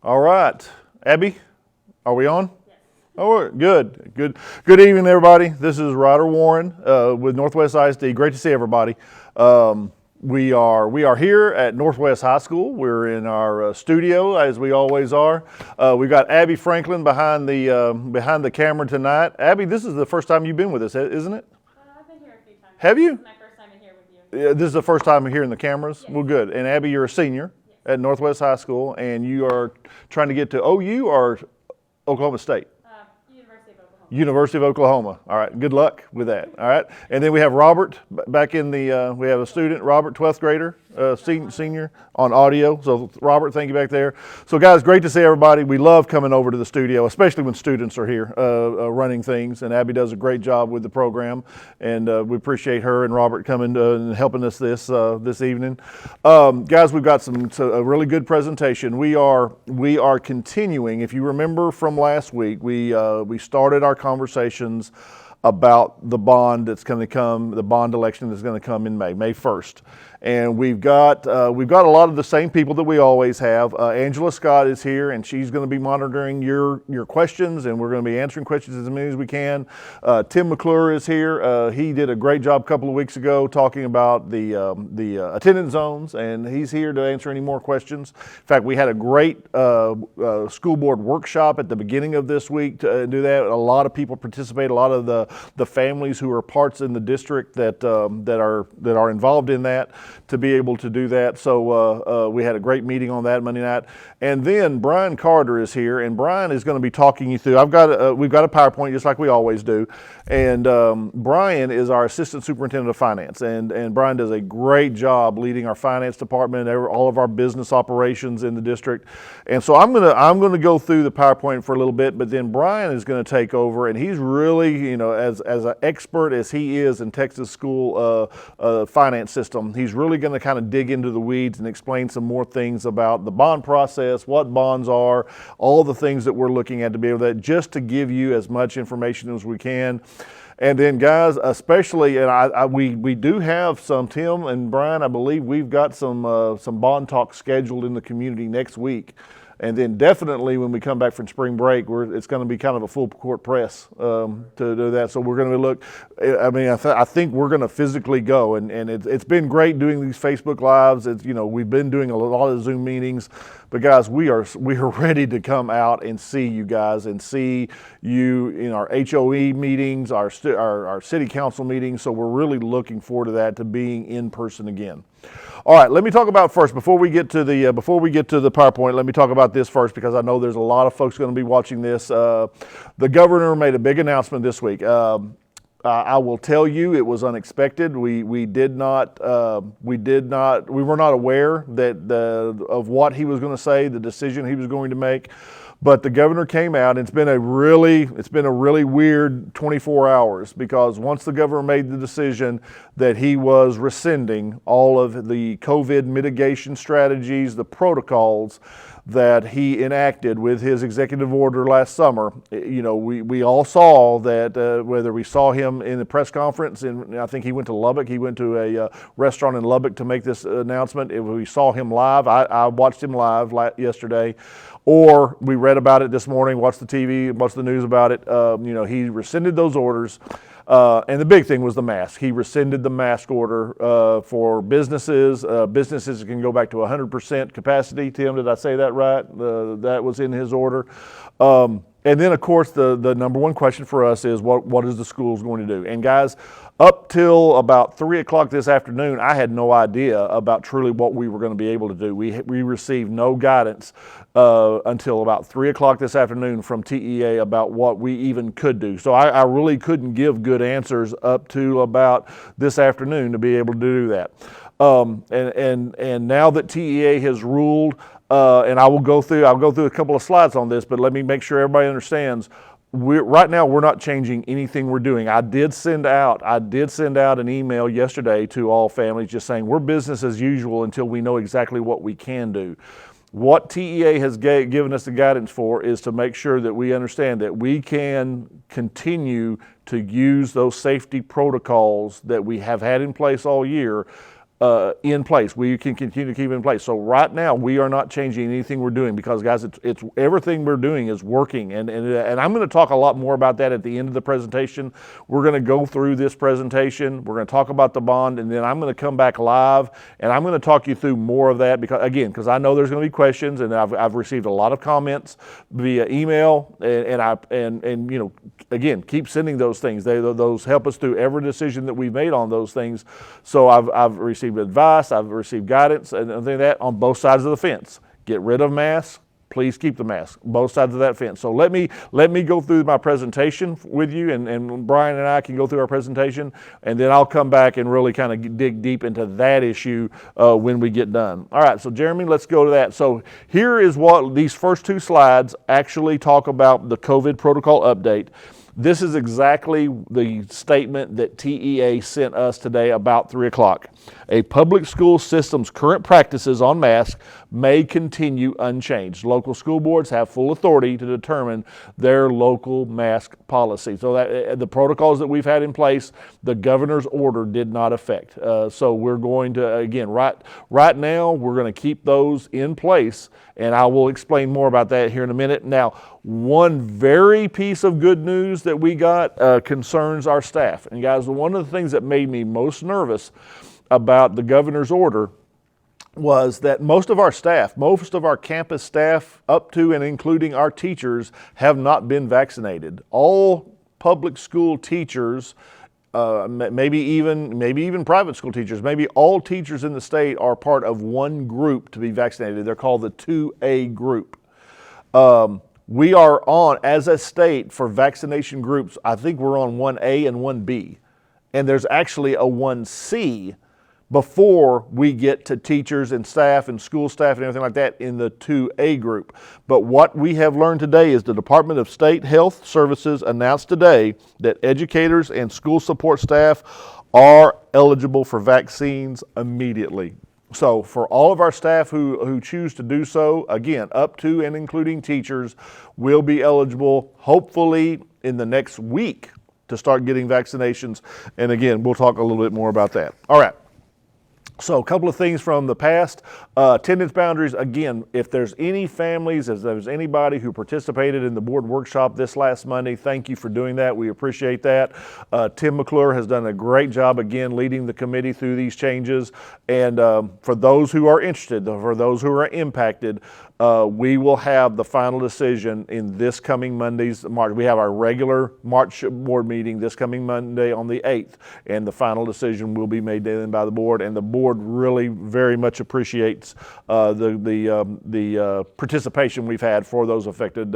All right, Abby, are we on? Yes. Oh, good. Good evening, everybody. This is Ryder Warren with Northwest ISD. Great to see everybody. We are here at Northwest High School. We're in our studio, as we always are. We've got Abby Franklin behind the camera tonight. Abby, this is the first time you've been with us, isn't it? I've been here a few times. Have you? This is my first time in here with you. Yeah, this is the first time hearing the cameras? Yes. Well, good. And Abby, you're a senior at Northwest High School, and you are trying to get to OU or Oklahoma State? University of Oklahoma. University of Oklahoma. All right, good luck with that. All right, and then we have Robert back in the, we have a student, Robert, 12th grader, senior on audio. So Robert, thank you back there. So guys, great to see everybody. We love coming over to the studio, especially when students are here running things, and Abby does a great job with the program, and we appreciate her and Robert coming and helping us this evening. Guys, we've got a really good presentation. We are continuing. If you remember from last week, we started our conversations about the bond that's going to come, the bond election that's going to come in May 1st. And we've got a lot of the same people that we always have. Angela Scott is here, and she's going to be monitoring your questions, and we're going to be answering questions as many as we can. Tim McClure is here. He did a great job a couple of weeks ago talking about the attendance zones, and he's here to answer any more questions. In fact, we had a great school board workshop at the beginning of this week to do that. A lot of people participate. A lot of the families who are parts in the district that are involved in that, to be able to do that. So we had a great meeting on that Monday night. And then Brian Carter is here, and Brian is going to be talking you through. We've got a PowerPoint just like we always do. And Brian is our Assistant Superintendent of Finance, and Brian does a great job leading our finance department, all of our business operations in the district. And so I'm gonna go through the PowerPoint for a little bit, but then Brian is going to take over, and he's really, as an expert as he is in Texas school finance system, he's really going to kind of dig into the weeds and explain some more things about the bond process, what bonds are, all the things that we're looking at to be able to, just to give you as much information as we can. And then guys, especially, and we do have some, Tim and Brian, I believe we've got some bond talk scheduled in the community next week. And then definitely when we come back from spring break, it's going to be kind of a full court press to do that. So we're going to look, I think we're going to physically go. And it's been great doing these Facebook Lives. We've been doing a lot of Zoom meetings. But guys, we are ready to come out and see you guys and see you in our HOE meetings, our city council meetings. So we're really looking forward to that, to being in person again. All right, let me talk about first, before we get to the PowerPoint, let me talk about this first, because I know there's a lot of folks going to be watching this. The governor made a big announcement this week. I will tell you, it was unexpected. We were not aware of what he was going to say, the decision he was going to make. But the governor came out, and it's been a really weird 24 hours, because once the governor made the decision that he was rescinding all of the COVID mitigation strategies, the protocols that he enacted with his executive order last summer, we all saw that, whether we saw him in the press conference, and I think he went to Lubbock, he went to a restaurant in Lubbock to make this announcement. We saw him live. I watched him live yesterday. Or we read about it this morning, watched the TV, watched the news about it. He rescinded those orders. And the big thing was the mask. He rescinded the mask order for businesses. Businesses can go back to 100% capacity. Tim, did I say that right? That was in his order. And then, of course, the number one question for us is what is the schools going to do? And guys, up till about 3 o'clock this afternoon, I had no idea about truly what we were going to be able to do. We received no guidance until about 3 o'clock this afternoon from TEA about what we even could do. So I really couldn't give good answers up to about this afternoon to be able to do that. And now that TEA has ruled, and I'll go through a couple of slides on this, but let me make sure everybody understands. Right now we're not changing anything we're doing. I did send out an email yesterday to all families just saying we're business as usual until we know exactly what we can do. What TEA has given us the guidance for is to make sure that we understand that we can continue to use those safety protocols that we have had in place all year in place. We can continue to keep it in place. So right now, we are not changing anything we're doing because, guys, it's everything we're doing is working. And I'm going to talk a lot more about that at the end of the presentation. We're going to go through this presentation. We're going to talk about the bond, and then I'm going to come back live, and I'm going to talk you through more of that because I know there's going to be questions, and I've received a lot of comments via email, and you know, again, keep sending those things. Those help us through every decision that we've made on those things. So I've received advice, I've received guidance, and things like that on both sides of the fence. Get rid of masks. Please keep the mask, both sides of that fence. So let me go through my presentation with you, and Brian and I can go through our presentation, and then I'll come back and really kind of dig deep into that issue when we get done. All right, so Jeremy, let's go to that. So here is what these first two slides actually talk about: the COVID protocol update. This is exactly the statement that TEA sent us today about 3 o'clock. A public school system's current practices on masks may continue unchanged. Local school boards have full authority to determine their local mask policy. So that the protocols that we've had in place, the governor's order did not affect. So we're going to, again, right now, we're going to keep those in place, and I will explain more about that here in a minute. Now, one very piece of good news that we got concerns our staff. And guys, one of the things that made me most nervous about the governor's order was that most of our campus staff, up to and including our teachers, have not been vaccinated. All public school teachers, maybe even private school teachers, maybe all teachers in the state are part of one group to be vaccinated. They're called the 2A group. We are on, as a state, for vaccination groups, I think we're on 1A and 1B. And there's actually a 1C before we get to teachers and staff and school staff and everything like that in the 2A group. But what we have learned today is the Department of State Health Services announced today that educators and school support staff are eligible for vaccines immediately. So for all of our staff who choose to do so, again, up to and including teachers, will be eligible hopefully in the next week to start getting vaccinations. And again, we'll talk a little bit more about that. All right. So a couple of things from the past. Attendance boundaries, again, if there's any families, if there's anybody who participated in the board workshop this last Monday, thank you for doing that. We appreciate that. Tim McClure has done a great job, again, leading the committee through these changes. And for those who are interested, for those who are impacted, we will have the final decision in this coming Monday's March. We have our regular March board meeting this coming Monday on the 8th, and the final decision will be made then by the board. And the board really very much appreciates the participation we've had for those affected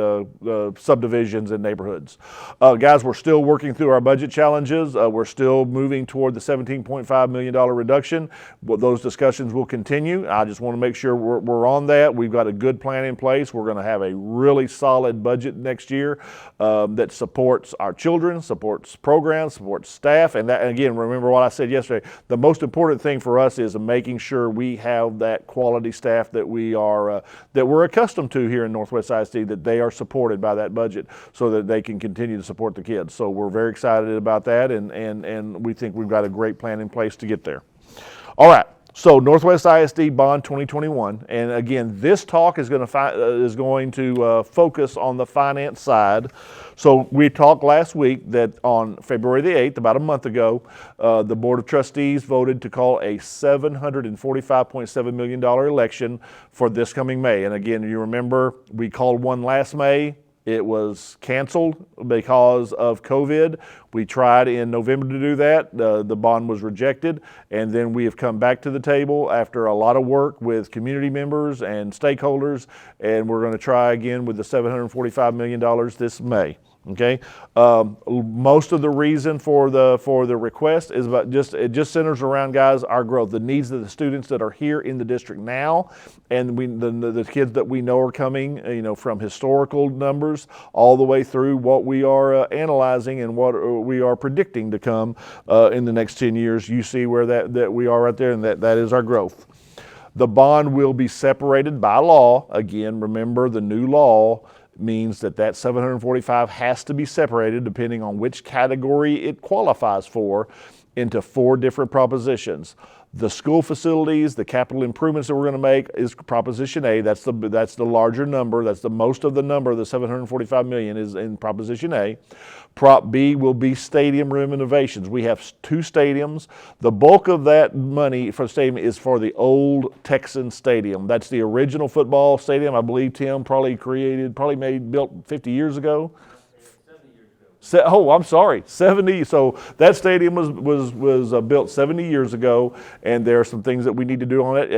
subdivisions and neighborhoods. Guys, we're still working through our budget challenges. We're still moving toward the $17.5 million reduction. Well, those discussions will continue. I just want to make sure we're on that. We've got a good plan in place. We're going to have a really solid budget next year that supports our children, supports programs, supports staff. And that, again, remember what I said yesterday, the most important thing for us is making sure we have that quality staff that we're accustomed to here in Northwest ISD, that they are supported by that budget so that they can continue to support the kids. So we're very excited about that, and we think we've got a great plan in place to get there. All right. So Northwest ISD Bond 2021, and again, this talk is going to focus on the finance side. So we talked last week that on February the 8th, about a month ago, the Board of Trustees voted to call a $745.7 million election for this coming May. And again, you remember we called one last May. It was canceled because of COVID. We tried in November to do that. The bond was rejected. And then we have come back to the table after a lot of work with community members and stakeholders. And we're going to try again with the $745 million this May. Okay, most of the reason for the request is about it just centers around, guys, our growth, the needs of the students that are here in the district now, and the kids that we know are coming, from historical numbers all the way through what we are analyzing and what we are predicting to come in the next 10 years. You see where that we are right there, and that is our growth. The bond will be separated by law. Again, remember the new law means that 745 has to be separated depending on which category it qualifies for into 4 different propositions. The school facilities, the capital improvements that we're going to make is Proposition A. That's the larger number. That's the most of the number. The $745 million is in Proposition A. Prop B will be stadium renovations. We have 2 stadiums. The bulk of that money for the stadium is for the old Texan Stadium. That's the original football stadium. I believe Tim built 50 years ago. I'm sorry, 70. So that stadium was built 70 years ago, and there are some things that we need to do on it.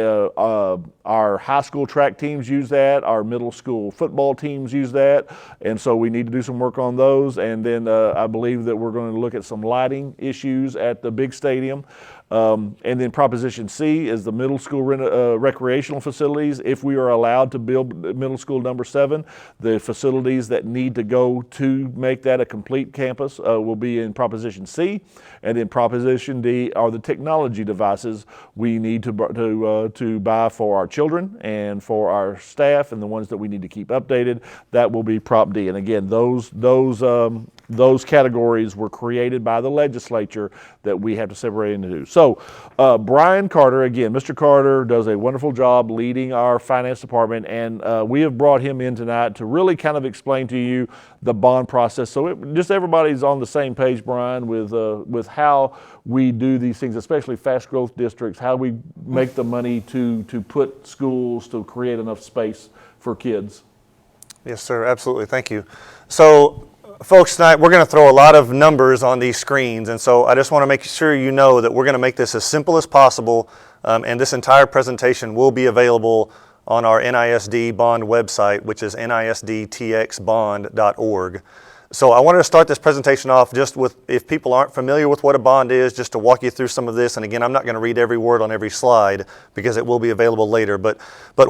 Our high school track teams use that. Our middle school football teams use that, and so we need to do some work on those. And then I believe that we're going to look at some lighting issues at the big stadium. And then Proposition C is the middle school recreational facilities. If we are allowed to build middle school number 7, the facilities that need to go to make that a complete campus will be in Proposition C. And then Proposition D are the technology devices we need to buy for our children and for our staff, and the ones that we need to keep updated. That will be Prop D. And again, those categories were created by the legislature that we have to separate into 2. So Brian Carter, again, Mr. Carter does a wonderful job leading our finance department, and we have brought him in tonight to really kind of explain to you the bond process. So just everybody's on the same page, Brian, with how we do these things, especially fast growth districts, how we make the money to put schools to create enough space for kids. Yes, sir, absolutely. Thank you. So, folks, tonight we're going to throw a lot of numbers on these screens, and so I just want to make sure you know that we're going to make this as simple as possible, and this entire presentation will be available on our NISD bond website, which is nisdtxbond.org. So I wanted to start this presentation off just with, if people aren't familiar with what a bond is, just to walk you through some of this. And again, I'm not going to read every word on every slide because it will be available later. But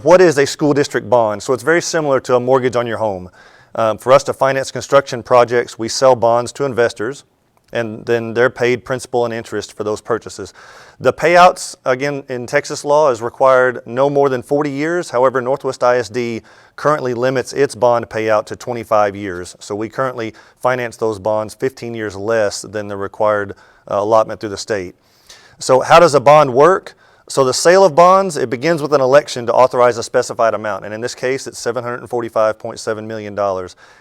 what is a school district bond? So it's very similar to a mortgage on your home. For us to finance construction projects, we sell bonds to investors, and then they're paid principal and interest for those purchases. The payouts, again, in Texas law is required no more than 40 years. However, Northwest ISD currently limits its bond payout to 25 years. So we currently finance those bonds 15 years less than the required allotment through the state. So how does a bond work? So the sale of bonds, it begins with an election to authorize a specified amount. And in this case, it's $745.7 million.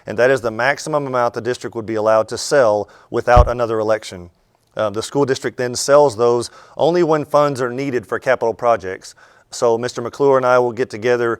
And that is the maximum amount the district would be allowed to sell without another election. The school district then sells those only when funds are needed for capital projects. So Mr. McClure and I will get together.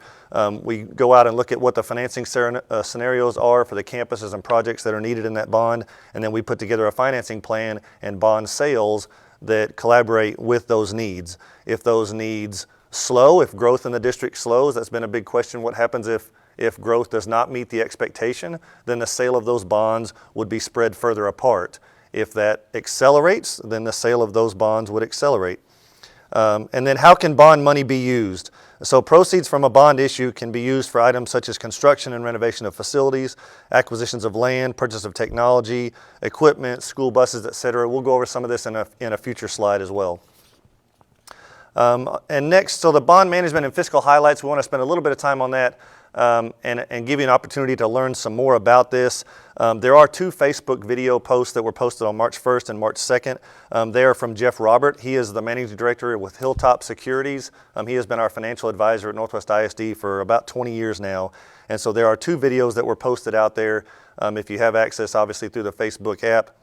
We go out and look at what the financing scenarios are for the campuses and projects that are needed in that bond. And then we put together a financing plan and bond sales that collaborate with those needs. If those needs slow, if growth in the district slows, that's been a big question. What happens if growth does not meet the expectation? Then the sale of those bonds would be spread further apart. If that accelerates, then the sale of those bonds would accelerate. And then how can bond money be used? So proceeds from a bond issue can be used for items such as construction and renovation of facilities, acquisitions of land, purchase of technology, equipment, school buses, etc. We'll go over some of this in a future slide as well. And next, so the bond management and fiscal highlights, we want to spend a little bit of time on that and give you an opportunity to learn some more about this. There are 2 Facebook video posts that were posted on March 1st and March 2nd. They are from Jeff Robert. He is the managing director with Hilltop Securities. He has been our financial advisor at Northwest ISD for about 20 years now. And so there are 2 videos that were posted out there. If you have access, obviously, through the Facebook app,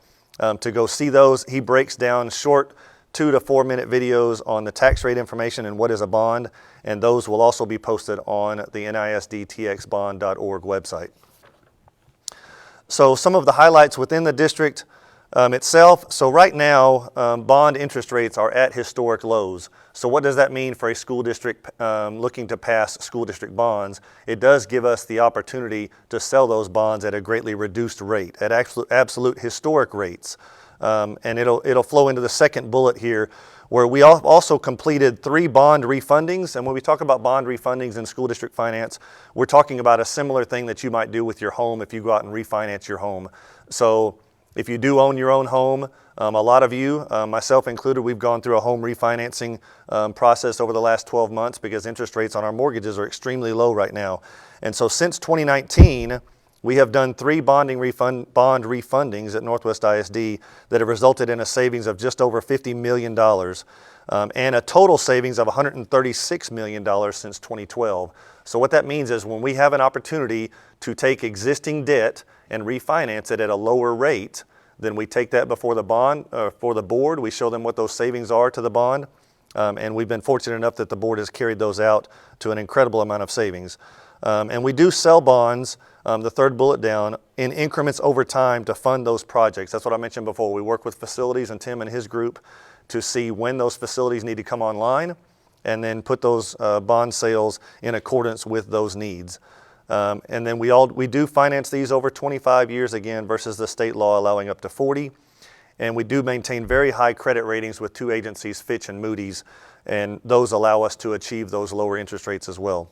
to go see those. He breaks down short 2 to 4 minute videos on the tax rate information and what is a bond. And those will also be posted on the nisdtxbond.org website. So some of the highlights within the district itself. So right now, bond interest rates are at historic lows. So what does that mean for a school district looking to pass school district bonds? It does give us the opportunity to sell those bonds at a greatly reduced rate, at absolute historic rates. And it'll flow into the second bullet here, where we also completed 3 bond refundings. And when we talk about bond refundings in school district finance, we're talking about a similar thing that you might do with your home if you go out and refinance your home. So if you do own your own home, a lot of you, myself included, we've gone through a home refinancing process over the last 12 months because interest rates on our mortgages are extremely low right now. And so since 2019, We have done 3 bond refundings at Northwest ISD that have resulted in a savings of just over $50 million and a total savings of $136 million since 2012. So what that means is when we have an opportunity to take existing debt and refinance it at a lower rate, then we take that before the board. We show them what those savings are to the bond. And we've been fortunate enough that the board has carried those out to an incredible amount of savings. And we do sell bonds, the third bullet down, in increments over time to fund those projects. That's what I mentioned before. We work with facilities and Tim and his group to see when those facilities need to come online and then put those bond sales in accordance with those needs. And then we do finance these over 25 years again versus the state law allowing up to 40. And we do maintain very high credit ratings with 2 agencies, Fitch and Moody's, and those allow us to achieve those lower interest rates as well.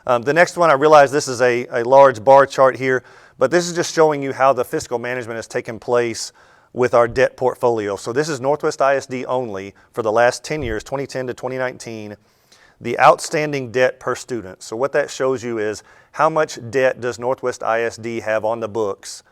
The next one, I realize this is a large bar chart here, but this is just showing you how the fiscal management has taken place with our debt portfolio. So this is Northwest ISD only for the last 10 years, 2010 to 2019, the outstanding debt per student. So what that shows you is how much debt does Northwest ISD have on the books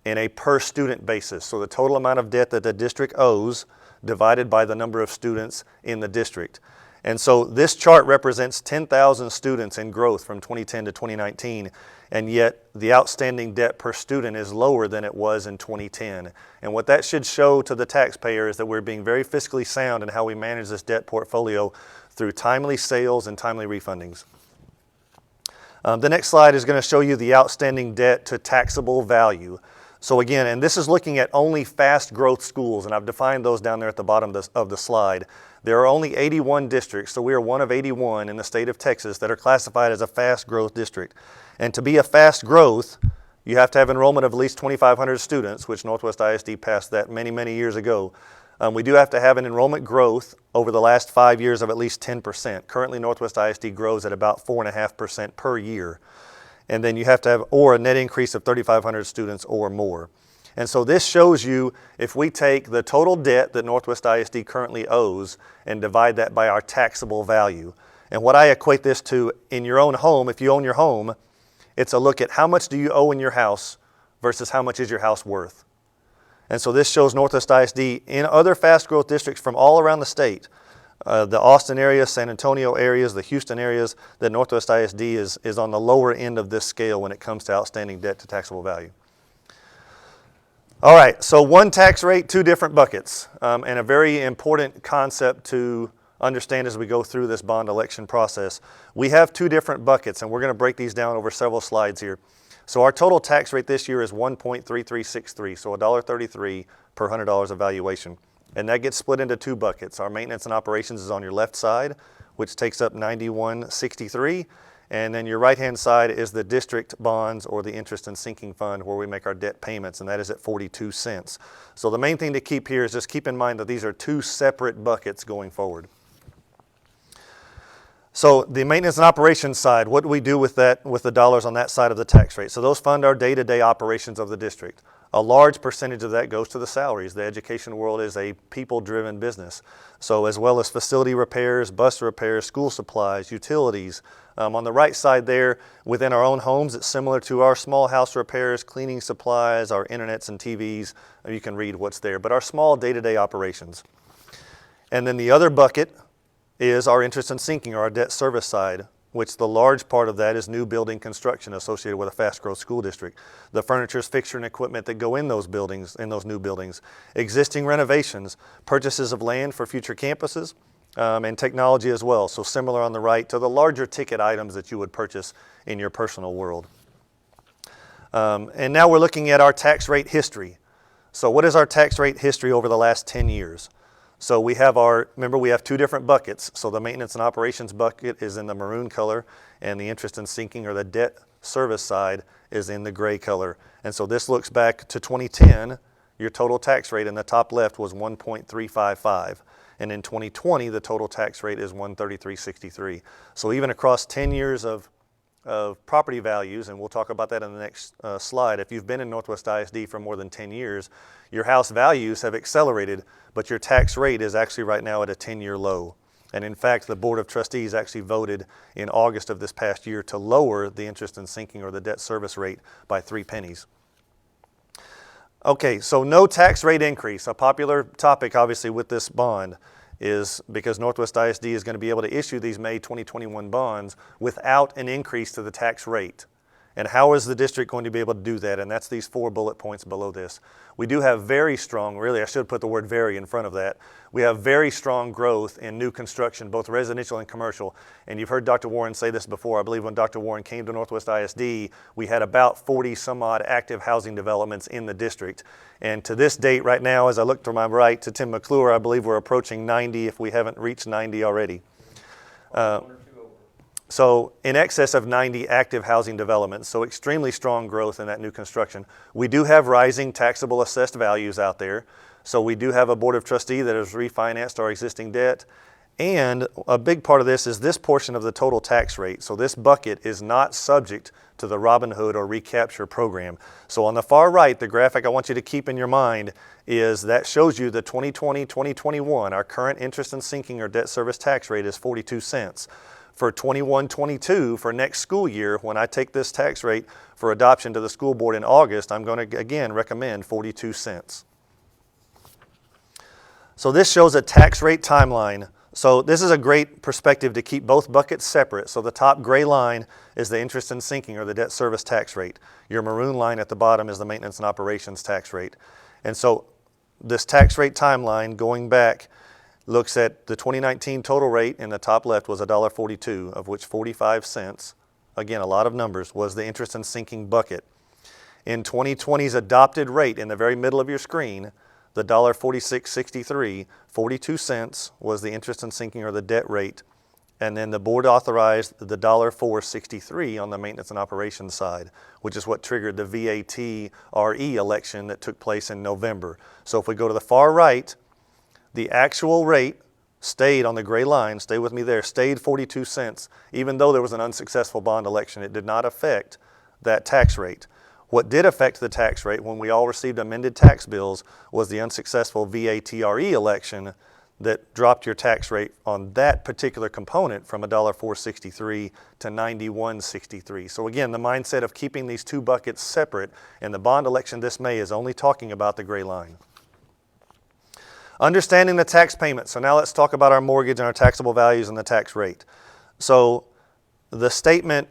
in a per student basis. So the total amount of debt that the district owes divided by the number of students in the district. And so this chart represents 10,000 students in growth from 2010 to 2019, and yet the outstanding debt per student is lower than it was in 2010. And what that should show to the taxpayer is that we're being very fiscally sound in how we manage this debt portfolio through timely sales and timely refundings. The next slide is going to show you the outstanding debt to taxable value. So again, and this is looking at only fast growth schools, and I've defined those down there at the bottom of the slide. There are only 81 districts, so we are one of 81 in the state of Texas that are classified as a fast growth district. And to be a fast growth, you have to have enrollment of at least 2,500 students, which Northwest ISD passed that many, many years ago. We do have to have an enrollment growth over the last 5 years of at least 10%. Currently, Northwest ISD grows at about 4.5% per year. And then you have to have, or a net increase of 3,500 students or more. And so this shows you if we take the total debt that Northwest ISD currently owes and divide that by our taxable value. And what I equate this to in your own home, if you own your home, it's a look at how much do you owe in your house versus how much is your house worth. And so this shows Northwest ISD in other fast growth districts from all around the state, the Austin area, San Antonio areas, the Houston areas, that Northwest ISD is on the lower end of this scale when it comes to outstanding debt to taxable value. All right, so one tax rate, 2 different buckets, and a very important concept to understand as we go through this bond election process. We have 2 different buckets, and we're going to break these down over several slides here. So our total tax rate this year is 1.3363, so $1.33 per $100 of valuation. And that gets split into 2 buckets. Our maintenance and operations is on your left side, which takes up $91.63. And then your right-hand side is the district bonds or the interest and sinking fund where we make our debt payments, and that is at 42 cents. So the main thing to keep here is just keep in mind that these are 2 separate buckets going forward. So the maintenance and operations side, what do we do with that, with the dollars on that side of the tax rate? So those fund our day-to-day operations of the district. A large percentage of that goes to the salaries. The education world is a people-driven business. So as well as facility repairs, bus repairs, school supplies, utilities. On the right side there, within our own homes, it's similar to our small house repairs, cleaning supplies, our internets and TVs. You can read what's there, but our small day-to-day operations. And then the other bucket is our interest and sinking, or our debt service side, which the large part of that is new building construction associated with a fast growth school district. The furnitures, fixture, and equipment that go in those buildings, in those new buildings. Existing renovations, purchases of land for future campuses, and technology as well. So similar on the right to the larger ticket items that you would purchase in your personal world. And now we're looking at our tax rate history. So what is our tax rate history over the last 10 years? So we have remember we have 2 different buckets. So the maintenance and operations bucket is in the maroon color, and the interest and sinking or the debt service side is in the gray color. And so this looks back to 2010. Your total tax rate in the top left was 1.355. And in 2020, the total tax rate is 133.63. So even across 10 years of property values, and we'll talk about that in the next slide, if you've been in Northwest ISD for more than 10 years, your house values have accelerated, but your tax rate is actually right now at a 10-year low. And in fact, the Board of Trustees actually voted in August of this past year to lower the interest and sinking or the debt service rate by 3 pennies. Okay, so no tax rate increase. A popular topic, obviously, with this bond is because Northwest ISD is going to be able to issue these May 2021 bonds without an increase to the tax rate. And how is the district going to be able to do that? And that's these 4 bullet points below this. We do have very strong, really I should put the word very in front of that. We have very strong growth in new construction, both residential and commercial. And you've heard Dr. Warren say this before. I believe when Dr. Warren came to Northwest ISD, we had about 40 some odd active housing developments in the district. And to this date right now, as I look to my right to Tim McClure, I believe we're approaching 90 if we haven't reached 90 already. So in excess of 90 active housing developments, so extremely strong growth in that new construction. We do have rising taxable assessed values out there. So we do have a Board of Trustee that has refinanced our existing debt. And a big part of this is this portion of the total tax rate. So this bucket is not subject to the Robin Hood or recapture program. So on the far right, the graphic I want you to keep in your mind is that shows you the 2020-2021, our current interest and sinking or debt service tax rate is 42 cents. For 21-22, for next school year, when I take this tax rate for adoption to the school board in August, I'm going to again recommend 42 cents. So this shows a tax rate timeline. So this is a great perspective to keep both buckets separate. So the top gray line is the interest and sinking or the debt service tax rate. Your maroon line at the bottom is the maintenance and operations tax rate. And so this tax rate timeline going back looks at the 2019 total rate in the top left was $1.42, of which 45 cents, again a lot of numbers, was the interest and sinking bucket. In 2020's adopted rate in the very middle of your screen, the $1.4663, 42 cents was the interest and sinking or the debt rate. And then the board authorized the $4.63 on the maintenance and operations side, which is what triggered the VAT RE election that took place in November. So if we go to the far right, the actual rate stayed on the gray line, stay with me there, stayed 42 cents, even though there was an unsuccessful bond election. It did not affect that tax rate. What did affect the tax rate when we all received amended tax bills was the unsuccessful VATRE election that dropped your tax rate on that particular component from $4.63 to $91.63. So again, the mindset of keeping these 2 buckets separate, and the bond election this May is only talking about the gray line. Understanding the tax payment. So now let's talk about our mortgage and our taxable values and the tax rate. So the statement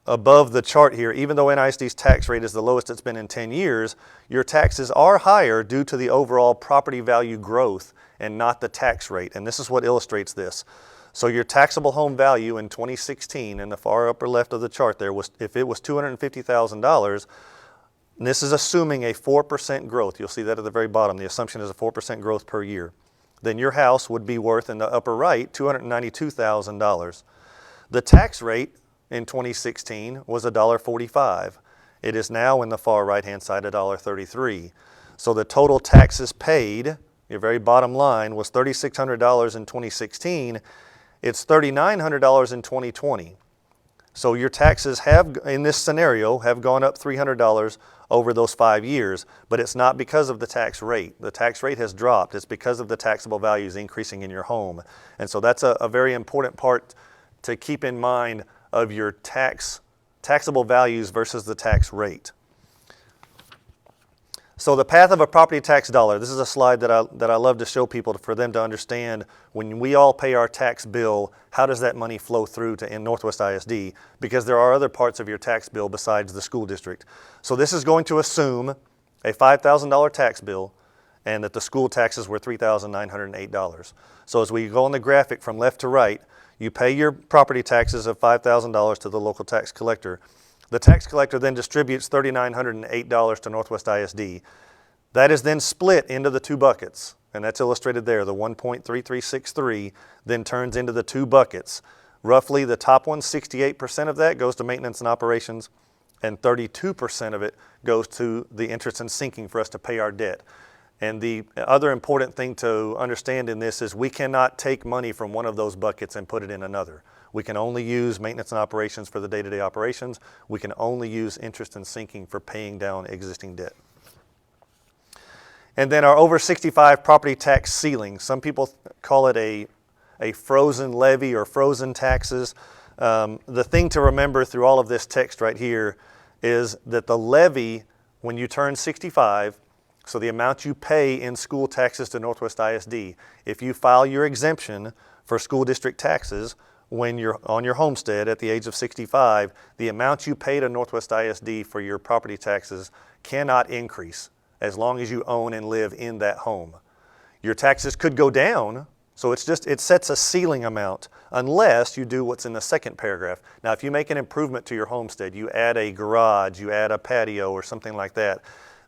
above the chart here, even though NISD's tax rate is the lowest it's been in 10 years, your taxes are higher due to the overall property value growth and not the tax rate. And this is what illustrates this. So your taxable home value in 2016 in the far upper left of the chart there was, if it was $250,000, and this is assuming a 4% growth. You'll see that at the very bottom. The assumption is a 4% growth per year. Then your house would be worth, in the upper right, $292,000. The tax rate in 2016 was $1.45. It is now in the far right-hand side $1.33. So the total taxes paid, your very bottom line, was $3,600 in 2016. It's $3,900 in 2020. So your taxes have, in this scenario, have gone up $300 over those 5 years, but it's not because of the tax rate. The tax rate has dropped. It's because of the taxable values increasing in your home. And so that's a very important part to keep in mind of your taxable values versus the tax rate. So the path of a property tax dollar. This is a slide that I love to show people for them to understand when we all pay our tax bill, how does that money flow through to in Northwest ISD? Because there are other parts of your tax bill besides the school district. So this is going to assume a $5,000 tax bill and that the school taxes were $3,908. So as we go on the graphic from left to right, you pay your property taxes of $5,000 to the local tax collector. The tax collector then distributes $3,908 to Northwest ISD. That is then split into the 2 buckets, and that's illustrated there. The 1.3363 then turns into the 2 buckets. Roughly the top one, 68% of that goes to maintenance and operations, and 32% of it goes to the interest and sinking for us to pay our debt. And the other important thing to understand in this is we cannot take money from one of those buckets and put it in another. We can only use maintenance and operations for the day-to-day operations. We can only use interest and sinking for paying down existing debt. And then our over 65 property tax ceiling. Some people call it a frozen levy or frozen taxes. The thing to remember through all of this text right here is that the levy, when you turn 65, so the amount you pay in school taxes to Northwest ISD, if you file your exemption for school district taxes when you're on your homestead at the age of 65, the amount you pay to Northwest ISD for your property taxes cannot increase as long as you own and live in that home. Your taxes could go down, so it sets a ceiling amount unless you do what's in the second paragraph. Now, if you make an improvement to your homestead, you add a garage, you add a patio or something like that,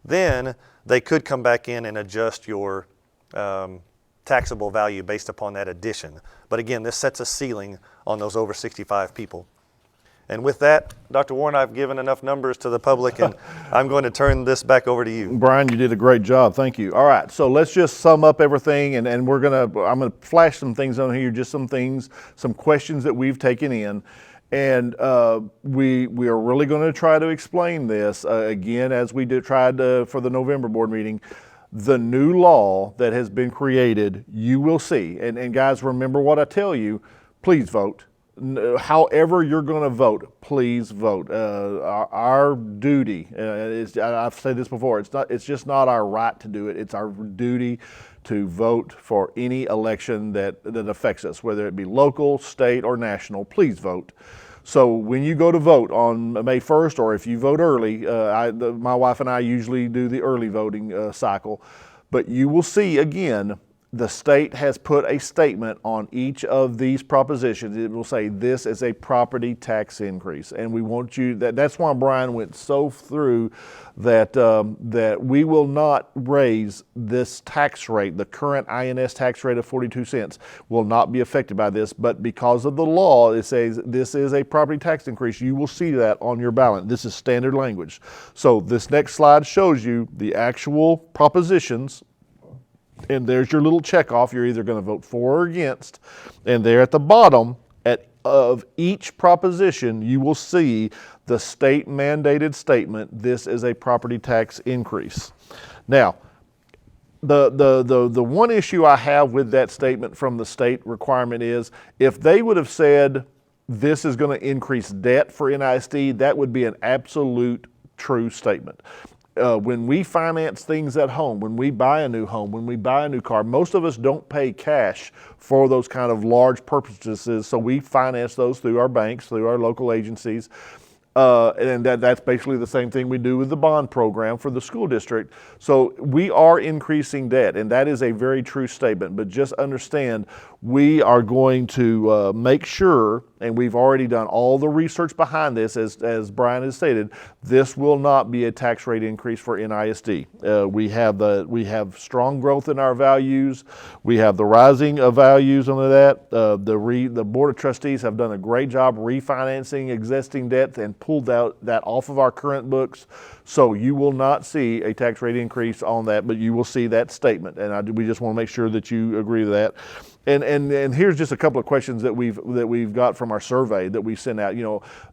then they could come back in and adjust your taxable value based upon that addition. But again, this sets a ceiling on those over 65 people. And with that, Dr. Warren, I've given enough numbers to the public, and I'm going to turn this back over to you. Brian, you did a great job. Thank you. All right, so let's just sum up everything, and I'm gonna flash some things on here, just some things, some questions that we've taken in. And we are really going to try to explain this again, as we tried for the November board meeting. The new law that has been created, you will see. And guys, remember what I tell you. Please vote. However you're going to vote, please vote. Our duty is, I've said this before, it's just not our right to do it. It's our duty to vote for any election that affects us, whether it be local, state, or national. Please vote. So when you go to vote on May 1st, or if you vote early, my wife and I usually do the early voting cycle, but you will see again, the state has put a statement on each of these propositions. It will say this is a property tax increase, and we want you. That's why Brian went so through that that we will not raise this tax rate. The current INS tax rate of 42 cents will not be affected by this, but because of the law, it says this is a property tax increase. You will see that on your ballot. This is standard language. So this next slide shows you the actual propositions. And there's your little check off. You're either going to vote for or against. And there at the bottom of each proposition, you will see the state mandated statement, this is a property tax increase. Now, the one issue I have with that statement from the state requirement is if they would have said this is going to increase debt for NISD, that would be an absolute true statement. When we finance things at home, when we buy a new home, when we buy a new car, most of us don't pay cash for those kind of large purchases, so we finance those through our banks, through our local agencies. And that's basically the same thing we do with the bond program for the school district. So we are increasing debt, and that is a very true statement. But just understand, we are going to make sure, and we've already done all the research behind this, as Brian has stated, this will not be a tax rate increase for NISD. We have strong growth in our values. We have the rising of values on that. The Board of Trustees have done a great job refinancing existing debt and pulled that off of our current books. So you will not see a tax rate increase on that, but you will see that statement. And we just want to make sure that you agree with that. And here's just a couple of questions that we've got from our survey that we sent out.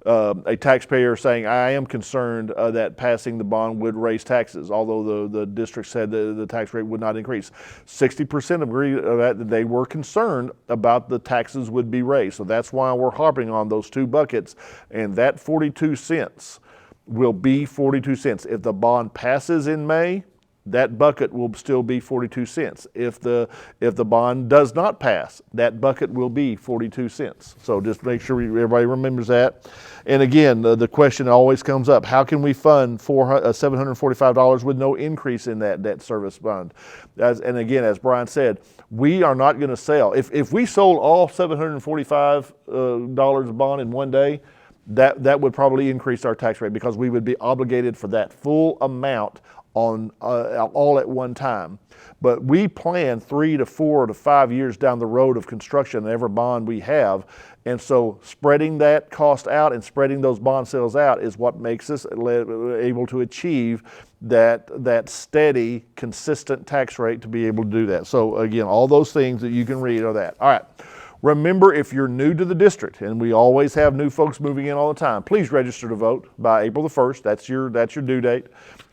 A taxpayer saying, I am concerned that passing the bond would raise taxes, although the district said the tax rate would not increase. 60% agreed that they were concerned about the taxes would be raised. So that's why we're harping on those two buckets. And that 42 cents will be 42 cents. If the bond passes in May, that bucket will still be 42 cents. If the bond does not pass, that bucket will be 42 cents. So just make sure everybody remembers that. And again, the question always comes up, how can we fund $745 with no increase in that debt service bond? And again, as Brian said, we are not going to sell. If we sold all $745 of bond in one day, that would probably increase our tax rate because we would be obligated for that full amount on all at one time. But we plan 3 to 4 to 5 years down the road of construction in every bond we have. And so spreading that cost out and spreading those bond sales out is what makes us able to achieve that steady, consistent tax rate to be able to do that. So again, all those things that you can read are that. All right. Remember, if you're new to the district, and we always have new folks moving in all the time, please register to vote by April the 1st. That's your due date.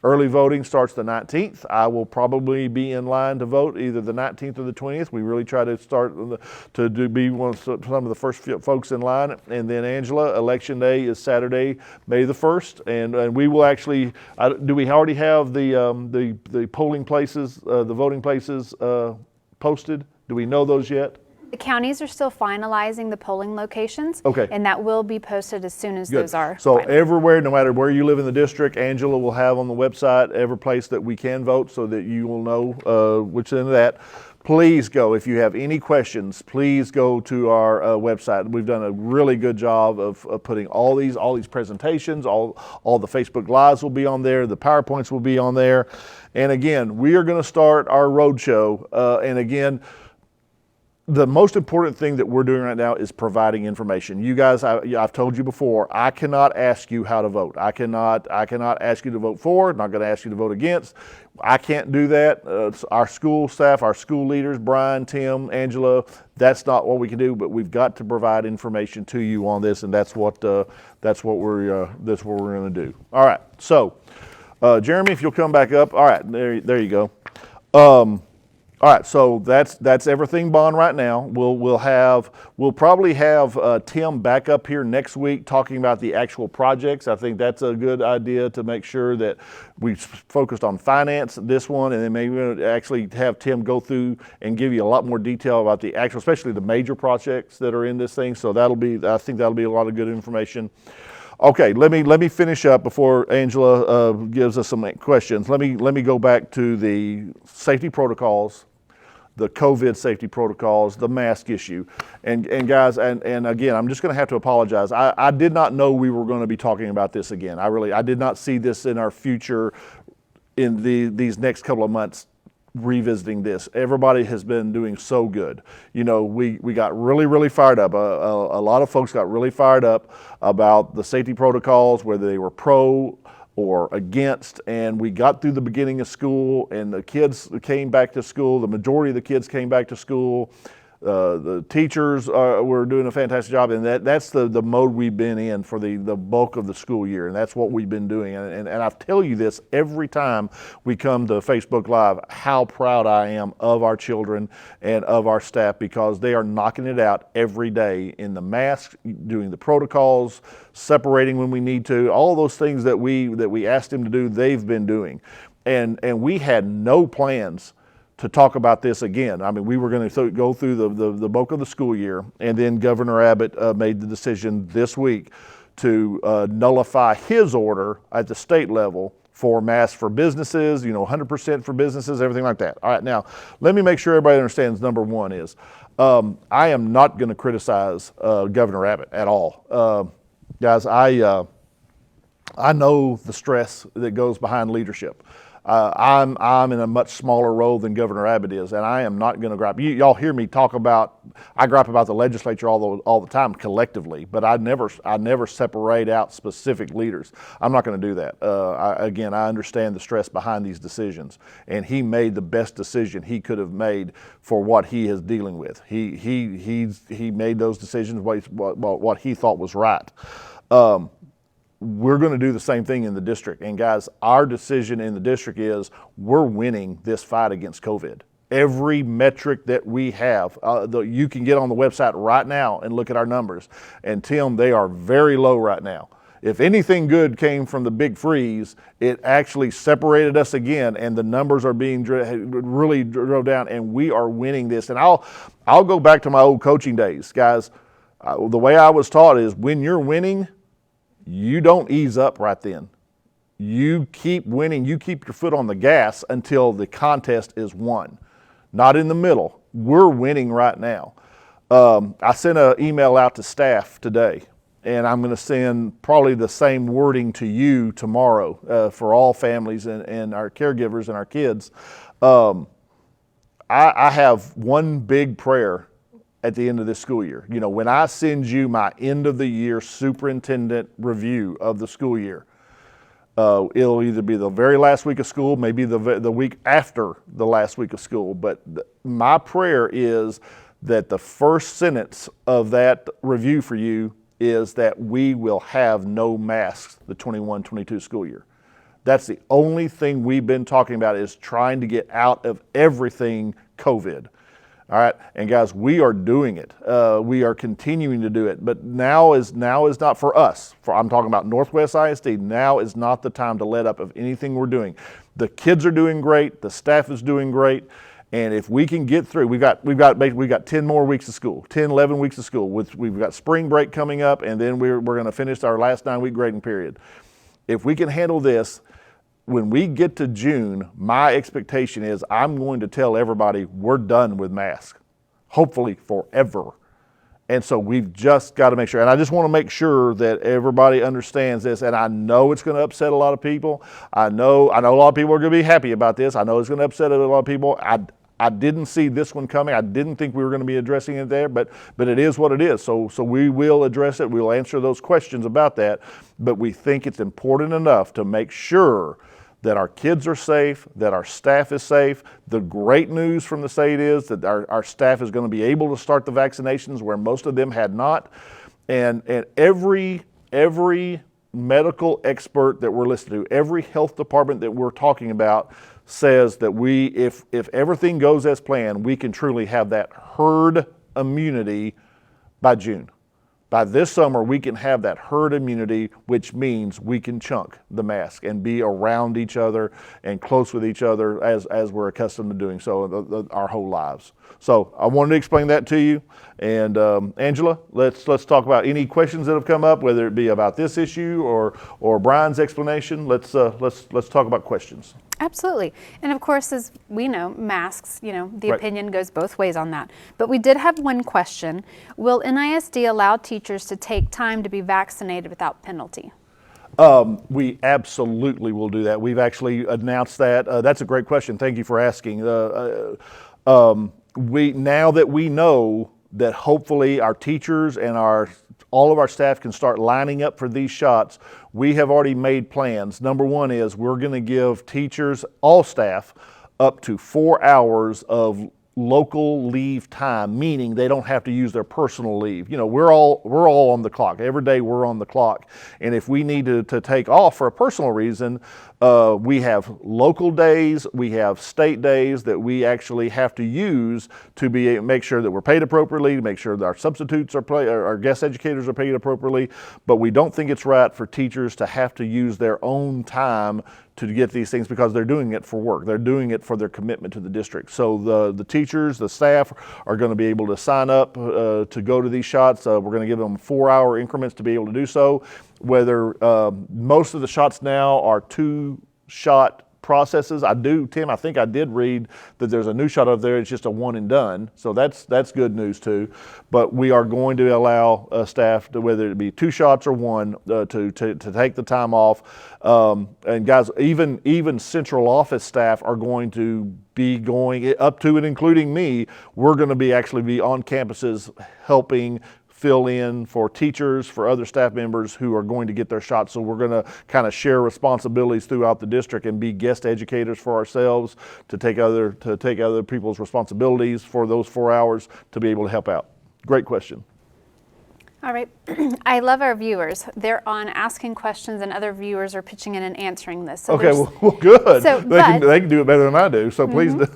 Early voting starts the 19th. I will probably be in line to vote either the 19th or the 20th. We really try to start be some of the first folks in line. And then Angela, election day is Saturday, May the 1st, and we will actually. Do we already have the polling places, the voting places posted? Do we know those yet? The counties are still finalizing the polling locations. Okay. And that will be posted as soon as Good. those are So final. everywhere, no matter where you live in the district, Angela will have on the website every place that we can vote so that you will know which end of that. Please go. If you have any questions, please go to our website. We've done a really good job of putting all these presentations, all the Facebook Lives will be on there, the PowerPoints will be on there. And again, we are going to start our roadshow. And again, the most important thing that we're doing right now is providing information. You guys, I've told you before, I cannot ask you how to vote. I cannot ask you to vote for, I'm not going to ask you to vote against. I can't do that. Our school staff, our school leaders, Brian, Tim, Angela, that's not what we can do, but we've got to provide information to you on this, and that's what we're going to do. All right, so Jeremy, if you'll come back up. All right, there you go. All right, so that's everything bond right now. We'll probably have Tim back up here next week talking about the actual projects. I think that's a good idea to make sure that we focused on finance this one, and then maybe actually have Tim go through and give you a lot more detail about the actual, especially the major projects that are in this thing. So I think that'll be a lot of good information. Okay, let me finish up before Angela gives us some questions. Let me go back to the safety protocols, the COVID safety protocols, the mask issue. And guys, and again, I'm just going to have to apologize. I did not know we were going to be talking about this again. I did not see this in our future in these next couple of months revisiting this. Everybody has been doing so good. You know, we got really fired up. A lot of folks got really fired up about the safety protocols, whether they were pro or against, and we got through the beginning of school and the kids came back to school. The majority of the kids came back to school. The teachers were doing a fantastic job, and that's the mode we've been in for the bulk of the school year, and that's what we've been doing. And I tell you this every time we come to Facebook Live, how proud I am of our children and of our staff, because they are knocking it out every day in the masks, doing the protocols, separating when we need to, all those things that we asked them to do, they've been doing. And we had no plans to talk about this again. I mean, we were going to go through the bulk of the school year, and then Governor Abbott made the decision this week to nullify his order at the state level for masks for businesses, 100% for businesses, everything like that. All right, now, let me make sure everybody understands number one is, I am not going to criticize Governor Abbott at all. Guys, I know the stress that goes behind leadership. I'm in a much smaller role than Governor Abbott is, and I am not going to gripe. Y'all hear me talk about, I gripe about the legislature all the time collectively, but I never separate out specific leaders. I'm not going to do that. I understand the stress behind these decisions, and he made the best decision he could have made for what he is dealing with. He made those decisions what he thought was right. We're going to do the same thing in the district. And guys, our decision in the district is we're winning this fight against COVID. Every metric that we have, you can get on the website right now and look at our numbers. And Tim, they are very low right now. If anything good came from the big freeze, it actually separated us again, and the numbers are being really drove down, and we are winning this. And I'll go back to my old coaching days, guys. The way I was taught is when you're winning, you don't ease up right then. You keep winning. You keep your foot on the gas until the contest is won. Not in the middle. We're winning right now. I sent an email out to staff today, and I'm going to send probably the same wording to you tomorrow for all families and our caregivers and our kids. I have one big prayer at the end of this school year. When I send you my end of the year superintendent review of the school year, it'll either be the very last week of school, maybe the week after the last week of school. But my prayer is that the first sentence of that review for you is that we will have no masks the 21-22 school year. That's the only thing we've been talking about, is trying to get out of everything COVID. All right, and guys, we are doing it. We are continuing to do it, but now is not for us. I'm talking about Northwest ISD. Now is not the time to let up of anything we're doing. The kids are doing great. The staff is doing great. And if we can get through, we've got 10 more weeks of school, 10, 11 weeks of school. We've got spring break coming up, and then we're going to finish our last 9-week grading period. If we can handle this, when we get to June, my expectation is I'm going to tell everybody we're done with masks, hopefully forever. And so we've just got to make sure, and I just want to make sure that everybody understands this, and I know it's going to upset a lot of people. I know a lot of people are going to be happy about this. I know it's going to upset a lot of people. I didn't see this one coming. I didn't think we were going to be addressing it there, but it is what it is. So we will address it. We'll answer those questions about that, but we think it's important enough to make sure that our kids are safe, that our staff is safe. The great news from the state is that our staff is going to be able to start the vaccinations where most of them had not. And every medical expert that we're listening to, every health department that we're talking about says that if everything goes as planned, we can truly have that herd immunity by June. By this summer, we can have that herd immunity, which means we can chunk the mask and be around each other and close with each other as we're accustomed to doing so our whole lives. So I wanted to explain that to you. And Angela, let's talk about any questions that have come up, whether it be about this issue or Brian's explanation. Let's talk about questions. Absolutely. And of course, as we know, masks, the Right. opinion goes both ways on that. But we did have one question. Will NISD allow teachers to take time to be vaccinated without penalty? We absolutely will do that. We've actually announced that. That's a great question. Thank you for asking. Now that we know that hopefully our teachers and all of our staff can start lining up for these shots, we have already made plans. Number one is we're going to give teachers, all staff, up to 4 hours of local leave time, meaning they don't have to use their personal leave. We're all on the clock. Every day we're on the clock. And if we need to take off for a personal reason, we have local days, we have state days that we actually have to use to make sure that we're paid appropriately, to make sure that our substitutes our guest educators are paid appropriately. But we don't think it's right for teachers to have to use their own time to get these things, because they're doing it for work. They're doing it for their commitment to the district. So the teachers, the staff are going to be able to sign up to go to these shots. We're going to give them 4-hour increments to be able to do so. Whether most of the shots now are 2-shot processes. Tim, I think I did read that there's a new shot up there. It's just a one and done. So that's good news too. But we are going to allow staff to, whether it be 2 shots or 1, to take the time off. And guys, even central office staff are going to be going up to and including me. We're going to be on campuses helping fill in for teachers, for other staff members who are going to get their shots. So we're going to kind of share responsibilities throughout the district and be guest educators for ourselves to take other people's responsibilities for those 4 hours to be able to help out. Great question. All right. I love our viewers. They're on asking questions, and other viewers are pitching in and answering this. So okay, well, good. So, they can do it better than I do, so please do.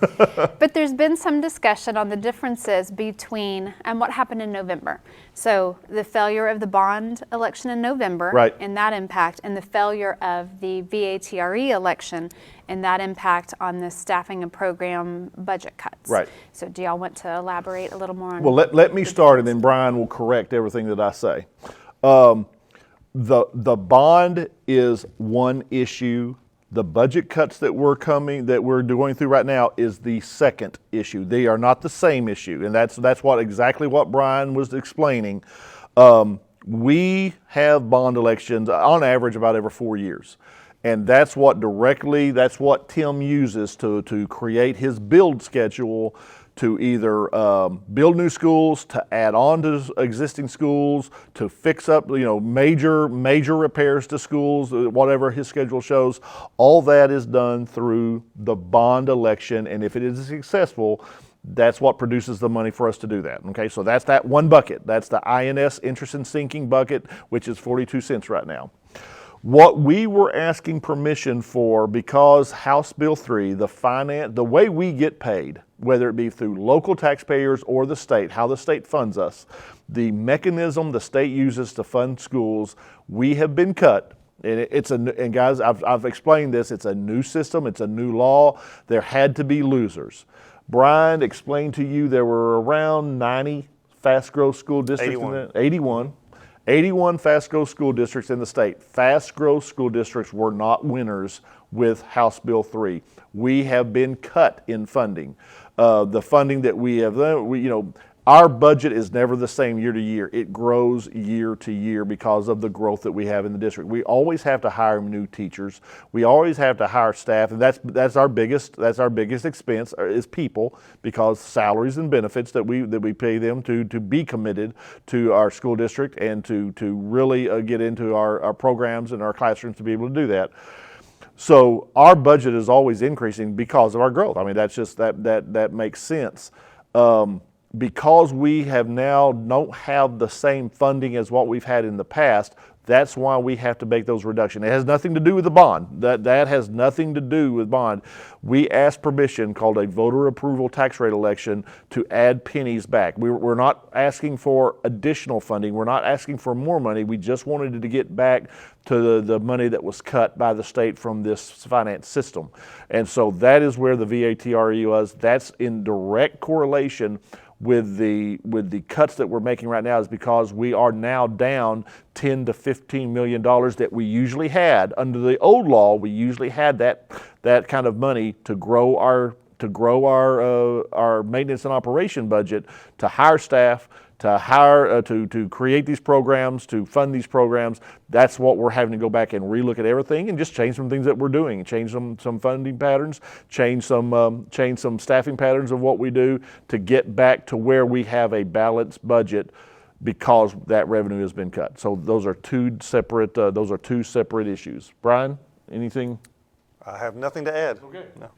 But there's been some discussion on the differences between and what happened in November. So the failure of the bond election in November, Right. and that impact, and the failure of the VATRE election and that impact on the staffing and program budget cuts. Right. So do y'all want to elaborate a little more on? Well, let me start, and then Brian will correct everything that I say. The bond is one issue. The budget cuts that we're going through right now is the second issue. They are not the same issue, and that's exactly what Brian was explaining. We have bond elections on average about every 4 years. And that's what Tim uses to create his build schedule, to either build new schools, to add on to existing schools, to fix up major repairs to schools, whatever his schedule shows. All that is done through the bond election, and if it is successful, That's what produces the money for us to do that. Okay, so that's that one bucket. That's the INS interest and sinking bucket, which is 42 cents right now. What we were asking permission for, because House Bill 3, the way we get paid, whether it be through local taxpayers or the state, how the state funds us, the mechanism the state uses to fund schools, we have been cut. And guys, I've explained this. It's a new system. It's a new law. There had to be losers. Brian explained to you there were around 90 fast growth school districts. 81 fast growth school districts in the state. Fast growth school districts were not winners with House Bill 3. We have been cut in funding. The funding that we have, our budget is never the same year to year. It grows year to year because of the growth that we have in the district. We always have to hire new teachers. We always have to hire staff, and that's our biggest expense is people, because salaries and benefits that we pay them to be committed to our school district and to really get into our programs and our classrooms to be able to do that. So our budget is always increasing because of our growth. I mean, that's just that makes sense. Because we have now don't have the same funding as what we've had in the past, that's why we have to make those reductions. It has nothing to do with the bond. That has nothing to do with bond. We asked permission, called a voter approval tax rate election, to add pennies back. We're not asking for additional funding. We're not asking for more money. We just wanted to get back to the money that was cut by the state from this finance system. And so that is where the VATRE was. That's in direct correlation with the cuts that we're making right now, is because we are now down $10 to $15 million that we usually had. Under the old law, we usually had that kind of money to grow our maintenance and operation budget, to hire staff, to create these programs, to fund these programs. That's what we're having to go back and relook at everything and just change some things that we're doing, change some funding patterns, change some staffing patterns of what we do to get back to where we have a balanced budget, because that revenue has been cut. So those are two separate issues. Brian, anything? I have nothing to add. Okay. No.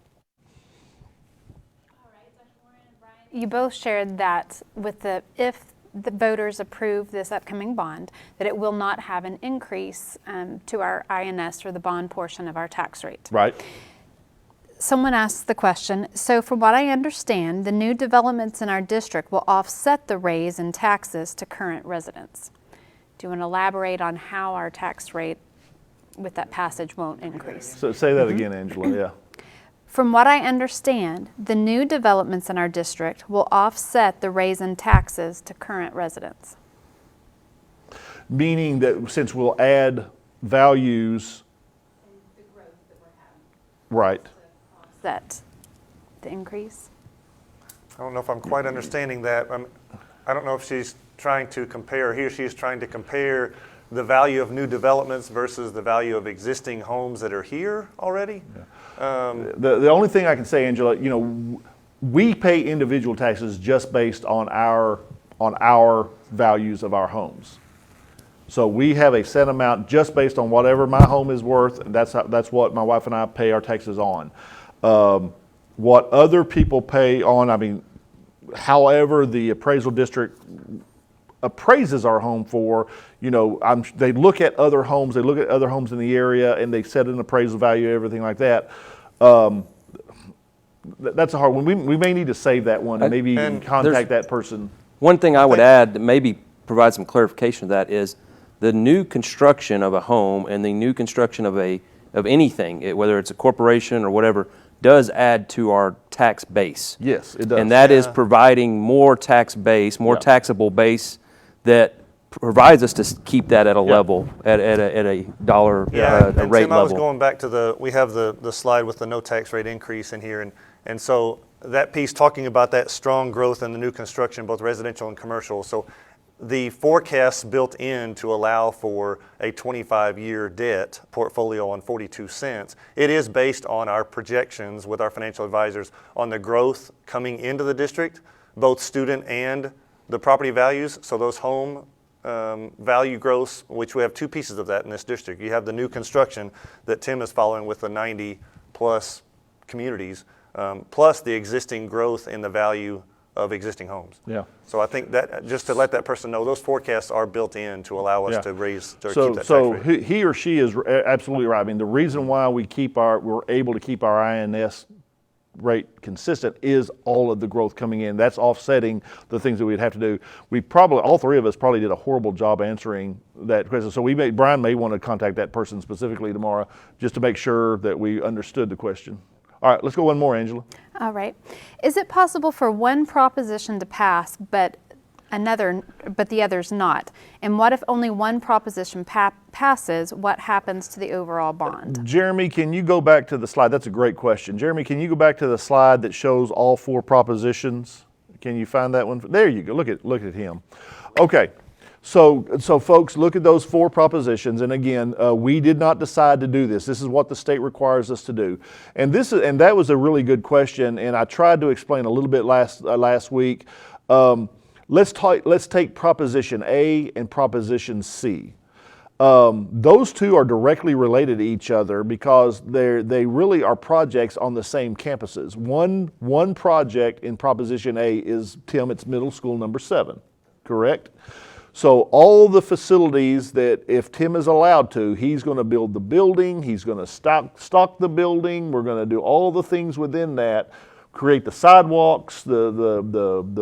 You both shared that if the voters approve this upcoming bond, that it will not have an increase to our INS, or the bond portion of our tax rate. Right. Someone asked the question, so from what I understand, the new developments in our district will offset the raise in taxes to current residents. Do you want to elaborate on how our tax rate with that passage won't increase? So say that again, Angela. Yeah. From what I understand, the new developments in our district will offset the raise in taxes to current residents. Meaning that since we'll add values. The growth that we're having. Right. Offset the increase? I don't know if I'm quite understanding that. I don't know if she's trying to compare, he or she is trying to compare the value of new developments versus the value of existing homes that are here already. Yeah. The only thing I can say, Angela, we pay individual taxes just based on our values of our homes. So we have a set amount just based on whatever my home is worth, and that's what my wife and I pay our taxes on. What other people pay on, however the appraisal district appraises our home for, they look at other homes, in the area, and they set an appraisal value, everything like that. That's a hard one. We may need to save that one and maybe even contact that person. One thing I would add that maybe provide some clarification of that is the new construction of a home and the new construction of anything, whether it's a corporation or whatever, does add to our tax base. Yes, it does. And that is providing more tax base, more taxable base that provides us to keep that at a level, at a dollar rate Tim, level. I was going back to we have the slide with the no tax rate increase in here, and so that piece talking about that strong growth in the new construction, both residential and commercial. So the forecasts built in to allow for a 25-year debt portfolio on 42 cents, it is based on our projections with our financial advisors on the growth coming into the district, both student and the property values. So those home value growth, which we have two pieces of that in this district. You have the new construction that Tim is following with the 90 plus communities. plus the existing growth in the value of existing homes. Yeah. So I think that just to let that person know, those forecasts are built in to allow us Yeah. to raise to So, keep that so tax rate. he or she is absolutely right. I mean, the reason why we're able to keep our INS rate consistent is all of the growth coming in. That's offsetting the things that we'd have to do. All three of us probably did a horrible job answering that question. So Brian may want to contact that person specifically tomorrow just to make sure that we understood the question. All right, let's go one more, Angela. All right. Is it possible for one proposition to pass, but the others not? And what if only one proposition passes? What happens to the overall bond? Jeremy, can you go back to the slide? That's a great question. Jeremy, can you go back to the slide that shows all four propositions? Can you find that one? There you go. Look at him. Okay. So folks, look at those four propositions. And again, we did not decide to do this. This is what the state requires us to do. And that was a really good question. And I tried to explain a little bit last week. Let's take Proposition A and Proposition C. Those two are directly related to each other because they really are projects on the same campuses. One project in Proposition A is, Tim, it's middle school number 7, correct? So all the facilities that if Tim is allowed to, he's going to build the building, he's going to stock the building, we're going to do all the things within that, create the sidewalks, the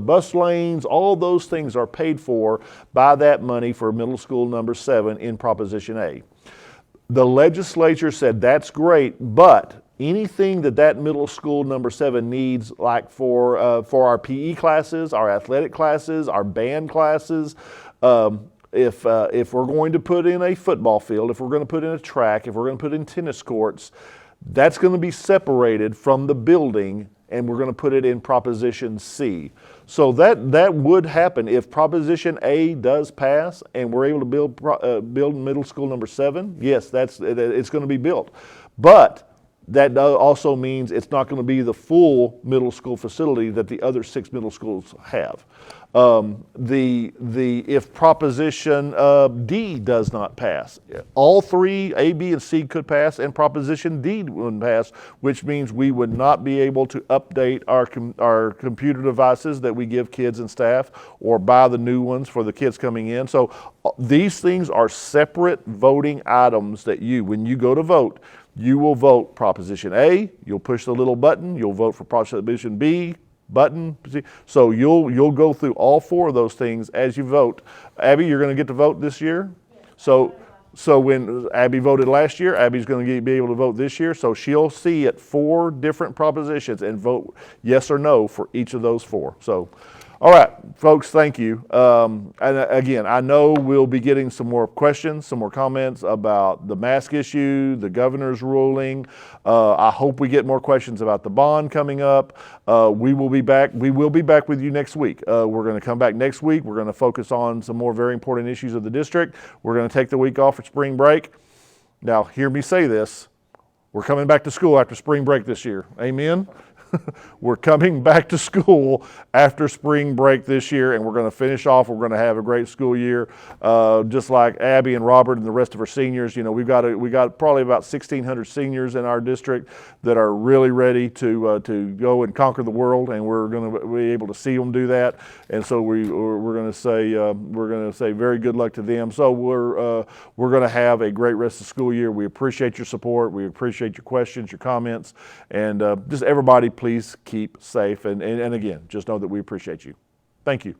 bus lanes, all those things are paid for by that money for middle school number 7 in Proposition A. The legislature said that's great, but anything that middle school number 7 needs, like for our PE classes, our athletic classes, our band classes, if we're going to put in a football field, if we're going to put in a track, if we're going to put in tennis courts, that's going to be separated from the building, and we're going to put it in Proposition C. So that would happen if Proposition A does pass and we're able to build middle school number 7. Yes, it's going to be built. But that also means it's not going to be the full middle school facility that the other 6 middle schools have. If Proposition D does not pass, all 3, A, B, and C could pass, and Proposition D wouldn't pass, which means we would not be able to update our computer devices that we give kids and staff, or buy the new ones for the kids coming in. So these things are separate voting items that when you go to vote, you will vote Proposition A, you'll push the little button, you'll vote for Proposition B, button. So you'll go through all 4 of those things as you vote. Abby, you're going to get to vote this year? So when Abby voted last year, Abby's going to be able to vote this year. So she'll see it 4 different propositions and vote yes or no for each of those 4. So, all right, folks, thank you. And again, I know we'll be getting some more questions, some more comments about the mask issue, the governor's ruling. I hope we get more questions about the bond coming up. We will be back with you next week. We're going to come back next week. We're going to focus on some more very important issues of the district. We're going to take the week off for spring break. Now, hear me say this. We're coming back to school after spring break this year. Amen? We're coming back to school after spring break this year, and we're going to finish off. We're going to have a great school year, just like Abby and Robert and the rest of our seniors. You know, we got probably about 1,600 seniors in our district that are really ready to go and conquer the world, and we're going to be able to see them do that. And so we're going to say very good luck to them. So we're going to have a great rest of the school year. We appreciate your support. We appreciate your questions, your comments, and just everybody. Please keep safe, and again, just know that we appreciate you. Thank you.